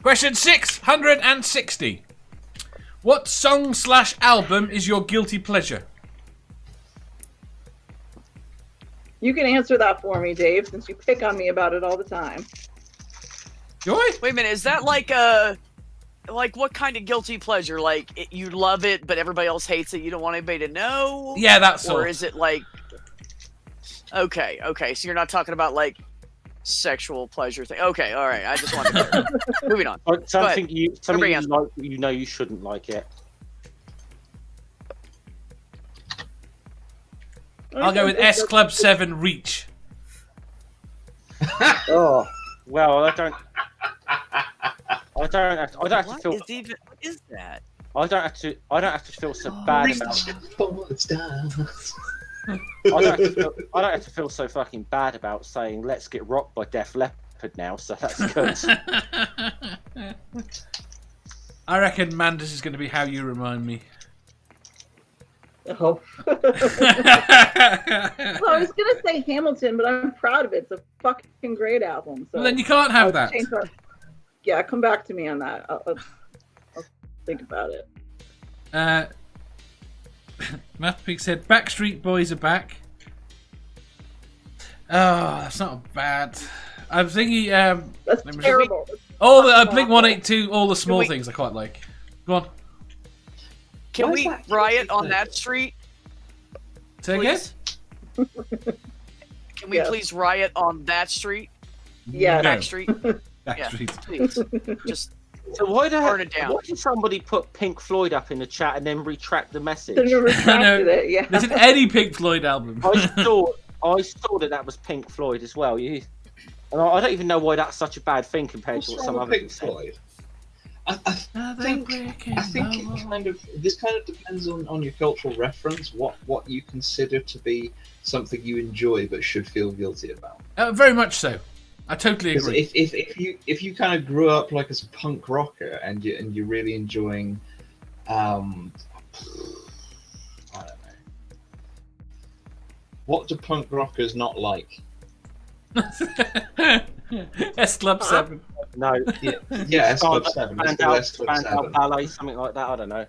Question 660. What song/album is your guilty pleasure? You can answer that for me, Dave, since you pick on me about it all the time. Joy? Wait a minute, is that like what kind of guilty pleasure? Like you love it, but everybody else hates it. You don't want anybody to know. Yeah, that's Or is it like? Okay, so you're not talking about like sexual pleasure thing. Okay, all right. I just wanted to. Moving on. Something you like, you know you shouldn't like it. I'll go with S Club 7 Reach. Oh, well, I don't have to feel. What is that? I don't have to feel so bad about. I don't have to feel so fucking bad about saying "Let's Get Rocked" by Def Leppard now. So that's good. I reckon Mandus is going to be How You Remind Me. Oh. Well, I was going to say Hamilton, but I'm proud of it. It's a fucking great album. So Well, then you can't have that. Yeah, come back to me on that. I'll think about it. Mathpeak said Backstreet Boys are back. Oh, that's not bad. I'm thinking. That's terrible. All the Blink 182, all the small things I quite like. Go on. Can we riot on that street? Say again? Can we please riot on that street? Yeah, Back street. Backstreet. Yeah, please. Just So why burn it down. did somebody put Pink Floyd up in the chat and then retract the message? So you retracted it, yeah. There's an Eddie Pink Floyd album. I saw that was Pink Floyd as well. And I don't even know why that's such a bad thing compared to what some other Pink Floyd. I think this kind of depends on your cultural reference, what you consider to be something you enjoy but should feel guilty about. Very much so. I totally agree. If you kind of grew up like as a punk rocker and you're really enjoying, I don't know, what do punk rockers not like? S Club 7. No. Yeah, S Club 7. Ballet, something like that. I don't know.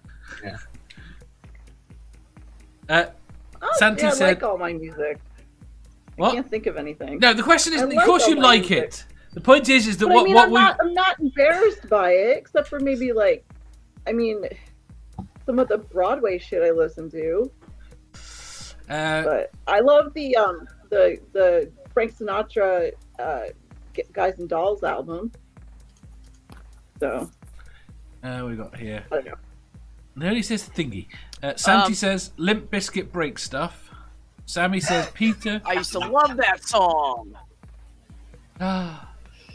Yeah. Santi I said, like all my music. What? I can't think of anything. No, the question is, I of like course all you my like music. it. The point is that But what we... I'm not embarrassed by it, except for maybe like, I mean, some of the Broadway shit I listen to. But I love the Frank Sinatra Guys and Dolls album. So. we got here. I don't know. Nobody says thingy. Santi says Limp Bizkit Break Stuff. Sammy says Peter. I used to love that song.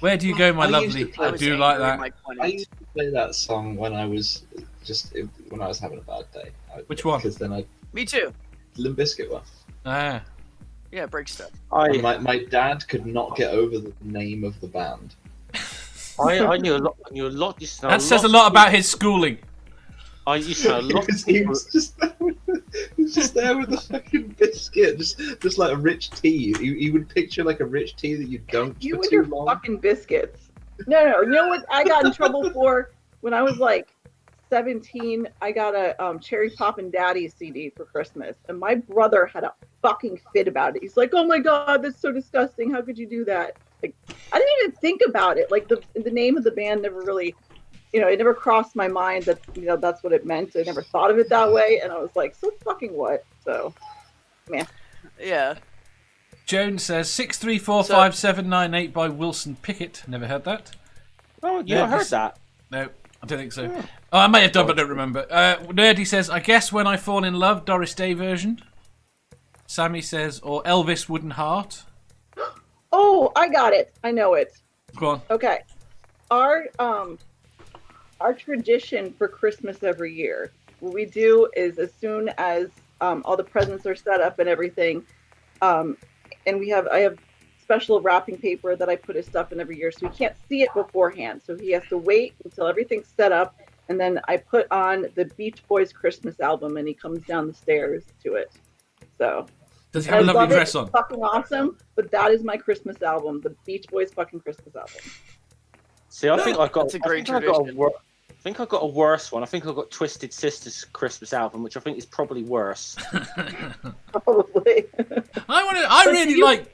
Where do you go, my lovely? I do like that. I used to play that song when I was having a bad day. Which one? Because then Me too. Limp Bizkit one. Ah. Yeah, Break Stuff. My dad could not get over the name of the band. I knew a lot. That says a lot about his schooling. I used to know a lot. He was just there with the fucking biscuit, just like a rich tea. He would picture like a rich tea that you dunked You for and too your long. fucking biscuits. No. You know what I got in trouble for when I was like 17? I got a Cherry Poppin' Daddy CD for Christmas, and my brother had a fucking fit about it. He's like, "Oh my god, that's so disgusting! How could you do that?" Like, I didn't even think about it. Like the name of the band never really, it never crossed my mind that that's what it meant. I never thought of it that way, and I was like, "So fucking what?" So, man. Yeah. Jones says 6345798 by Wilson Pickett. Never heard that. Oh, you not heard that? No, I don't think so. Yeah. Oh, I may have done, but I don't remember. Nerdy says, I guess When I Fall in Love, Doris Day version. Sammy says, or Elvis Wooden Heart. Oh, I got it. I know it. Go on. Okay. Our tradition for Christmas every year, what we do is as soon as all the presents are set up and everything, and I have special wrapping paper that I put his stuff in every year, so he can't see it beforehand. So he has to wait until everything's set up, and then I put on the Beach Boys Christmas album, and he comes down the stairs to it. So does he have a lovely dress on? It's fucking awesome, but that is my Christmas album, the Beach Boys fucking Christmas album. See, I think I got. That's a great I think I got tradition. I think I got a worse one. I think I got Twisted Sister's Christmas album, which I think is probably worse. Probably. I really like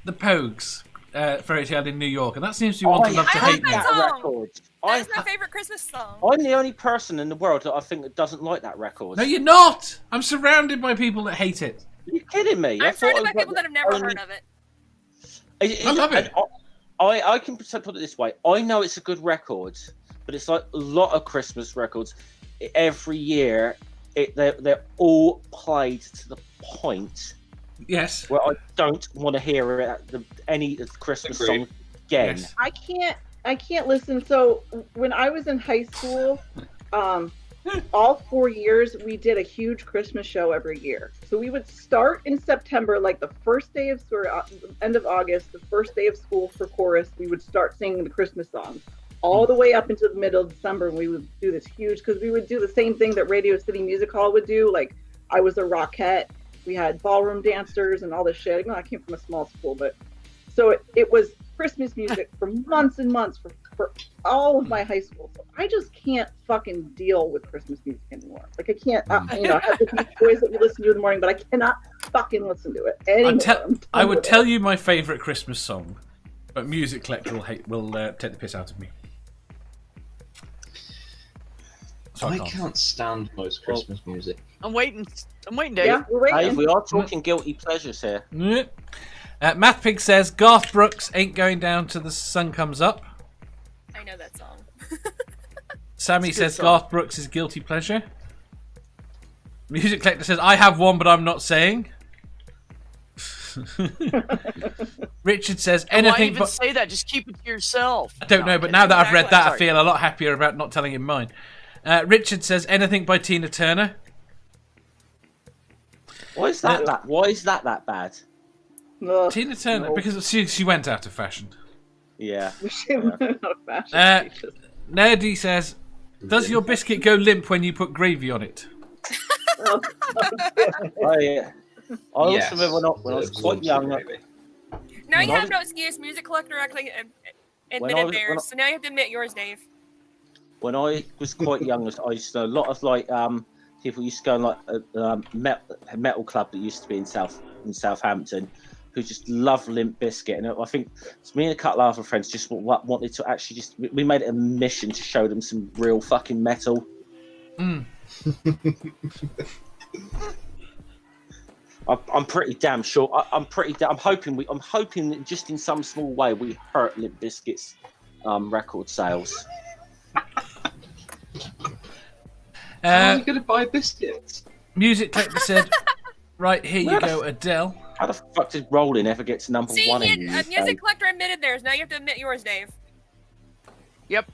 the Pogues, Fairy Tale in New York, and that seems to be one to love to I like hate me. that song. record. That's my favorite Christmas song. I'm the only person in the world that I think that doesn't like that record. No, you're not. I'm surrounded by people that hate it. Are you kidding me? I'm thought surrounded I by was people that have never only- heard of it. I love it. I can put it this way. I know it's a good record, but it's like a lot of Christmas records. Every year, they're all played to the point Yes. where I don't want to hear it any Christmas song again. Yes. I can't listen. So when I was in high school, all 4 years we did a huge Christmas show every year. So we would start in September, like the first day of end of August, the first day of school for chorus. We would start singing the Christmas songs all the way up into the middle of December. And we would do this huge, because we would do the same thing that Radio City Music Hall would do. Like I was a Rockette. We had ballroom dancers and all this shit. I came from a small school, but so it was Christmas music for months and months for all of my high school. So I just can't fucking deal with Christmas music anymore. Like I can't, I have the Beach Boys that we listen to in the morning, but I cannot fucking listen to it anymore. I would tell you my favourite Christmas song, but Music Collector will take the piss out of me. So I can't stand most Christmas music. I'm waiting, Dave. Yeah, we're waiting. Dave, we are talking guilty pleasures here. Math Pig says Garth Brooks Ain't Going Down Till the Sun Comes Up. I know that song. Sammy It's a good says song. Garth Brooks is guilty pleasure. Music Collector says I have one, but I'm not saying. Richard says Why anything even but. say that? Just keep it to yourself. I don't know, I'm but kidding. now that I've read that, I Sorry. feel a lot happier about not telling him mine. Richard says anything by Tina Turner. Why is that? Why is that bad? Ugh, Tina Turner, no. because she went out of fashion. Yeah. She went out of fashion. Nerdy says, does your biscuit go limp when you put gravy on it? Oh, I also Yes, remember when I was quite young. maybe. Now you When I have no excuse. Music Collector actually When I admitted was- theirs, so now you have to admit yours, Dave. When I was quite young, I used to know a lot of like people used to go on like a metal club that used to be in Southampton, who just loved Limp Bizkit, and I think it's me and a couple of other friends just wanted to actually we made it a mission to show them some real fucking metal. I'm pretty damn sure. I'm hoping that just in some small way we hurt Limp Bizkit's record sales. How are you going to buy biscuits? Music Collector said, right, here you Where the go, Adele. How the fuck did Rolling ever get to number See, one in the UK? Music Collector admitted theirs. Now you have to admit yours, Dave. Yep.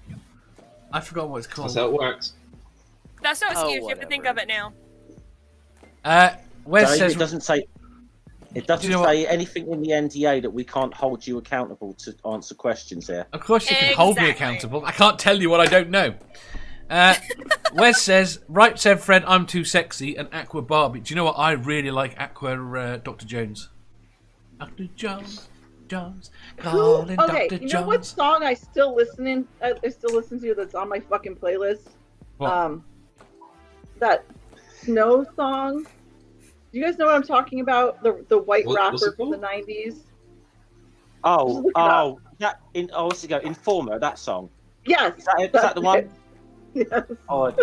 I forgot what it's That's called. how it works. That's no excuse. You have to whatever. think of it now. Wes Dave, says, it doesn't say. It doesn't Do you know say anything in the NDA that we can't hold you accountable to answer questions here. of course you can hold me Exactly. accountable. I can't tell you what I don't know. Wes says, right, said Fred, I'm too sexy, and Aqua Barbie. Do you know what? I really like Aqua Dr. Jones. Dr. Jones, calling okay, Dr. you know what Jones. song I still listen to that's on my fucking playlist? What? That Snow song. Do you guys know what I'm talking about? The white What's rapper it from the called? 90s. Oh, Look it what's it go? Informer, that song. Yes. Is that the one? Yes. Oh,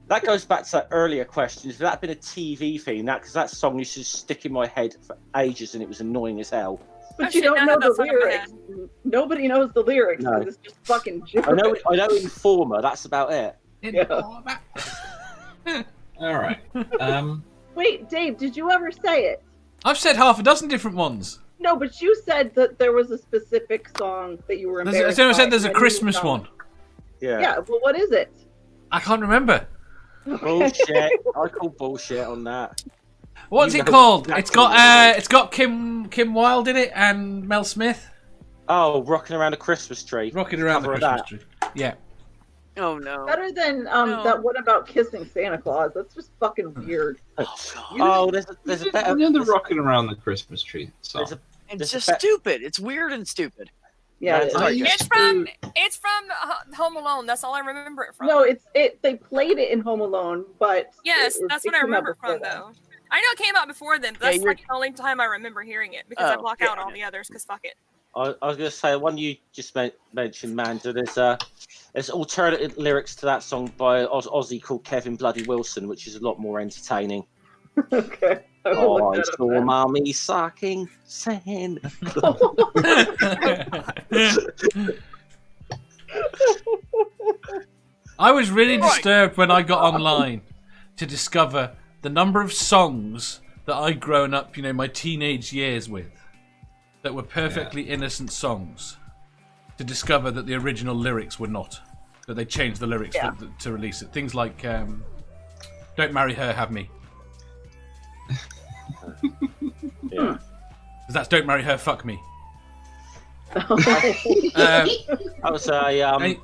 that goes back to that earlier question. If that had been a TV theme, because that song used to stick in my head for ages and it was annoying as hell. But Oh, you shit, don't now I know have the that song in my lyrics. Nobody knows the lyrics No. because it's just fucking gibberish. I know Informer, that's about it. All right. Wait, Dave, did you ever say it? I've said half a dozen different ones. No, but you said that there was a specific song that you were I embarrassed said by, there's a and you Christmas know. one. Yeah, well, what is it? I can't remember. Bullshit. I call bullshit on that. What's You it know called? exactly what it is. It's got Kim Wilde in it and Mel Smith. Oh, Rocking Around a Christmas Tree. Rocking around the Cover of Christmas that. tree. Yeah. Oh no. Better than No. that one about kissing Santa Claus. That's just fucking weird. Oh, there's a better. You know the there's- rocking around the Christmas tree song. there's a- It's There's just a fa- stupid. It's weird and stupid. Yeah, it is. I used It's from Home Alone. That's all I remember it from. No, they played it in Home Alone, but Yes, that's what I came out remember it before from, that. though. I know it came out before then, but Yeah, that's you're- like the only time I remember hearing it because I Oh, block yeah, out all yeah. the others because fuck it. I was going to say, one you just mentioned, Manda, there's alternative lyrics to that song by Aussie called Kevin Bloody Wilson, which is a lot more entertaining. Okay. I will Oh, look I that up saw then. mommy sucking sand. I was really Right. disturbed when I got online to discover the number of songs that I'd grown up, my teenage years with, that were perfectly innocent songs, to discover that the original lyrics were not. That they changed the lyrics to release it. Things like Don't Marry Her, Have Me. Yeah. Because that's Don't Marry Her, Fuck Me. That was a Hey,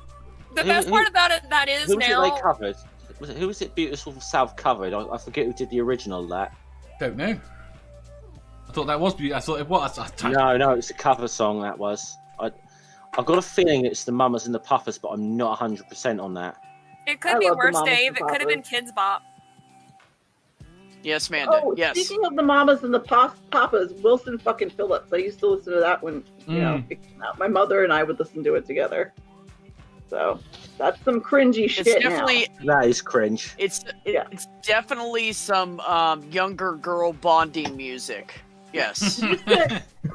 The best part about it that is who was now. it they covered? Who was it? Beautiful South covered. I forget who did the original of that. don't know. I thought that was beautiful. I thought it was. No, it's a cover song. That was. I've got a feeling it's the Mamas and the Puffers, but I'm not 100% on that. It I could be love the worse, Mamas Dave. and It could have been Papas. Kids Bop. Yes, Manda. Oh, Yes. speaking of the Mamas and the Papas, Wilson fucking Phillips. I used to listen to that when it came out. My mother and I would listen to it together. So that's some cringy shit. It's definitely That is cringe. it's Yeah. it's definitely some younger girl bonding music. Yes.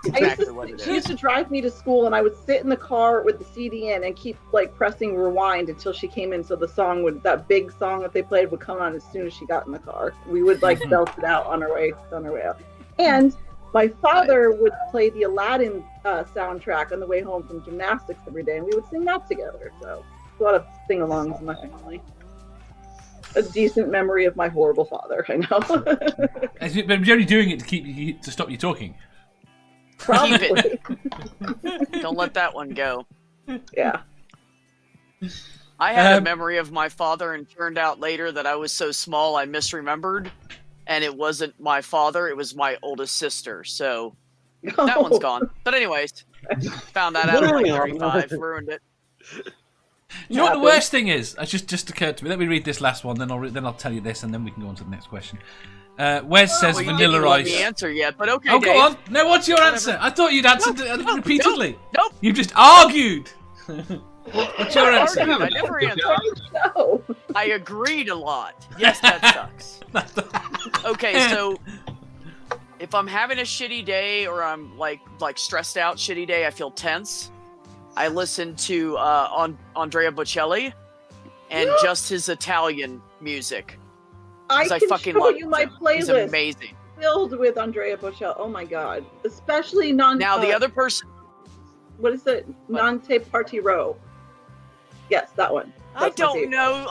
Exactly what it She is. used to drive me to school, and I would sit in the car with the CD in and keep like pressing rewind until she came in. So that big song that they played would come on as soon as she got in the car. We would like belt it out on our way out. And my father would play the Aladdin soundtrack on the way home from gymnastics every day, and we would sing that together. So a lot of sing-alongs in my family. A decent memory of my horrible father, I know. But you're only doing it to stop you talking. Probably. Don't let that one go. Yeah. I had a Um, memory of my father, and turned out later that I was so small I misremembered, and it wasn't my father; it was my oldest sister. So that one's gone. But anyways, found that out at like 35, ruined it. You know what the worst thing is? It just occurred to me. Let me read this last one, then I'll tell you this, and then we can go on to the next question. Wes says Well, you Vanilla didn't let Ice. me answer yet, but okay. Oh, Dave. go on. No, what's your Whatever. answer? I thought you'd answered it repeatedly. Nope. You just argued. What's your I answer? argued. I never answered. No. I agreed a lot. Yes, that sucks. Okay, so if I'm having a shitty day or I'm like stressed out shitty day, I feel tense, I listen to Andrea Bocelli and just his Italian music. I 'Cause I can fucking show love you him. my He's playlist amazing. filled with Andrea Bocelli. Oh my god. Especially non Now the other person, what is it? Non Te Party Row. Yes, that one. I That's my don't favorite. know.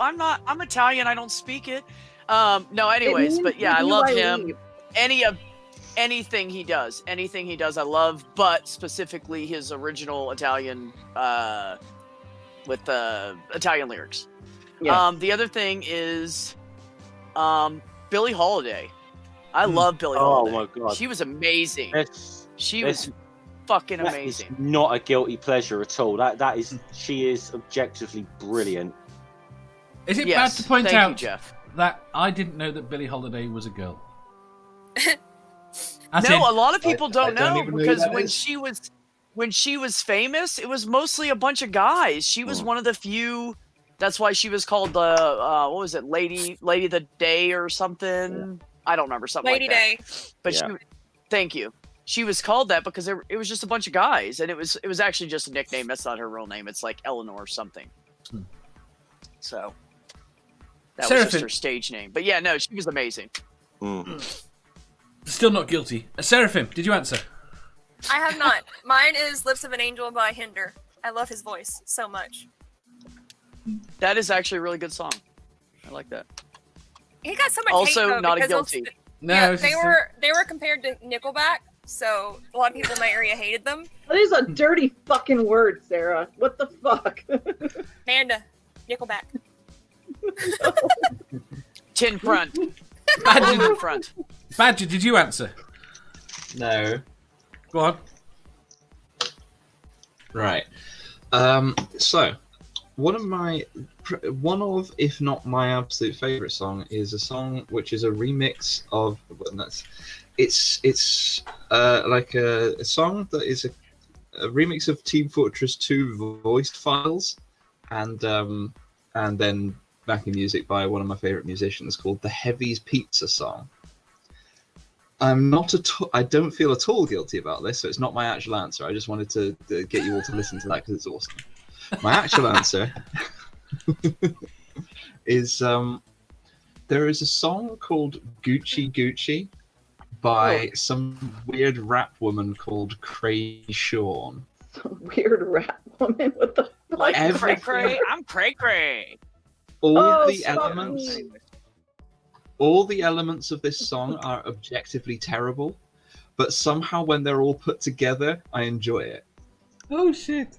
I'm Italian. I don't speak it. No, anyways, means but yeah, that I you love I him. leave. Anything he does, I love, but specifically his original Italian with the Italian lyrics. Yeah. The other thing is Billie Holiday. I love Billie Oh Holiday. my god. She was amazing. She That's- was fucking That is amazing. not a guilty pleasure at all. She is objectively brilliant. Is it Yes, bad to point thank you, out Jeff. that I didn't know that Billie Holiday was a girl? No, a lot of people I don't don't know even know who because that when is. she was famous, it was mostly a bunch of guys. She was one of the few. That's why she was called the what was it, Lady the Day or something. I don't remember something Lady like that. Day. But Yeah. thank you. She was called that because it was just a bunch of guys, and it was actually just a nickname. That's not her real name. It's like Eleanor or something. So that was just Seraphim. her stage name. But yeah, no, she was amazing. Still not guilty. Seraphim, did you answer? I have not. Mine is Lips of an Angel by Hinder. I love his voice so much. That is actually a really good song. I like that. He got so much Also, hate, though, not a because guilty. No, Yeah, it's they just- were compared to Nickelback, so a lot of people in my area hated them. That is a dirty fucking word, Sarah. What the fuck? Manda, Nickelback. Tin front. Badger, Tin front. Badger, did you answer? No. Go on. Right. So, one of, if not my absolute favorite song, is a song which is a remix of. It's like a song that is a remix of Team Fortress 2 voiced files, and then backing music by one of my favorite musicians called the Heavy's Pizza Song. I don't feel at all guilty about this, so it's not my actual answer. I just wanted to get you all to listen to that because it's awesome. My actual answer is there is a song called Gucci Gucci by some weird rap woman called Cray Sean. Some weird rap woman. What the fuck? Like Cray Cray, I'm Cray Cray. All the elements of this song are objectively terrible, but somehow when they're all put together, I enjoy it. Oh shit!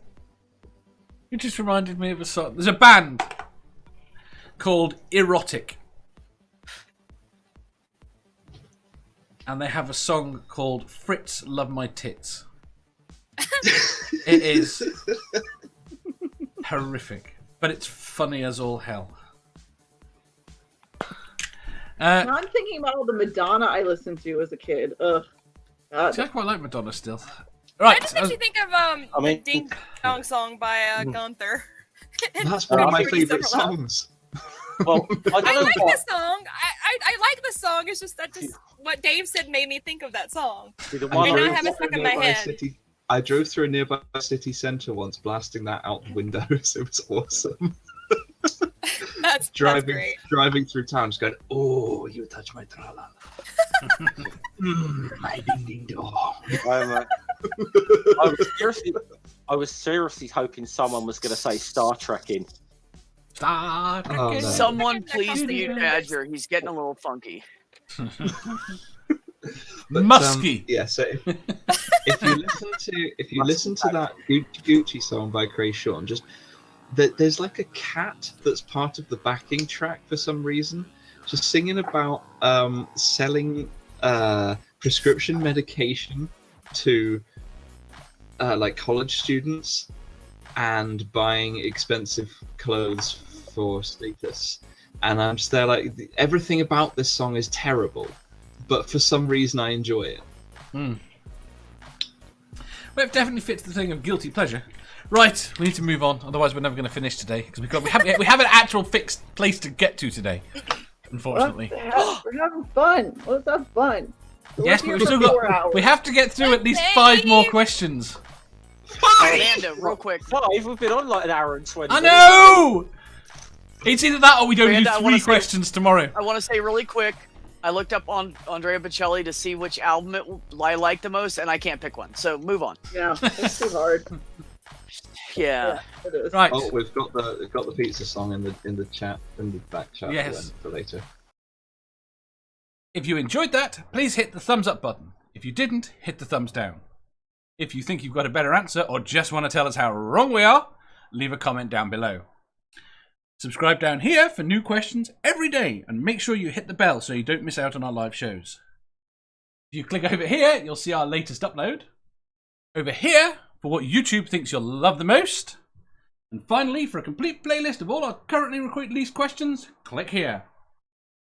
You just reminded me of a song. There's a band called Erotic, and they have a song called "Fritz Love My Tits." It is horrific, but it's funny as all hell. Now I'm thinking about all the Madonna I listened to as a kid. Ugh. God. See, I quite like Madonna still. Right. That just makes me think of the Ding Dong song by Gunther. That's one of my favorite songs. Well, I like the song. I like the song. It's just that just what Dave said made me think of that song. The one And I have it stuck in my head. I drove through a nearby city centre once, blasting that out the windows. It was awesome. That's great. Driving through town, just going, "Oh, you touch my tra-la-la." My ding ding dong. I was seriously hoping someone was going to say Star Trekking. Star Trek. Oh, no. Someone please mute Badger. He's getting a little funky. Musky. Yeah, so if you listen to that Gucci song by Cray Sean, just there's like a cat that's part of the backing track for some reason, just singing about selling prescription medication to like college students and buying expensive clothes for status. And I'm just there like, everything about this song is terrible, but for some reason I enjoy it. Well, it definitely fits the thing of guilty pleasure. Right, we need to move on, otherwise we're never going to finish today because we have an actual fixed place to get to today. Unfortunately, we're having fun. Let's have fun. Yes, but we have to get through at least 5 more questions. Amanda, real quick. 5? We've been on like an hour and 20 I minutes. know! It's either that or we don't Amanda, do 3 questions tomorrow. I want to say really quick, I looked up on Andrea Bocelli to see which album I like the most, and I can't pick one. So move on. Yeah, it's too hard. Yeah. It is. Right. Oh, we've got the pizza song in the chat, in the back chat. Yes. For later. If you enjoyed that, please hit the thumbs up button. If you didn't, hit the thumbs down. If you think you've got a better answer or just want to tell us how wrong we are, leave a comment down below. Subscribe down here for new questions every day and make sure you hit the bell so you don't miss out on our live shows. If you click over here, you'll see our latest upload. Over here, for what YouTube thinks you'll love the most. And finally, for a complete playlist of all our currently released questions, click here.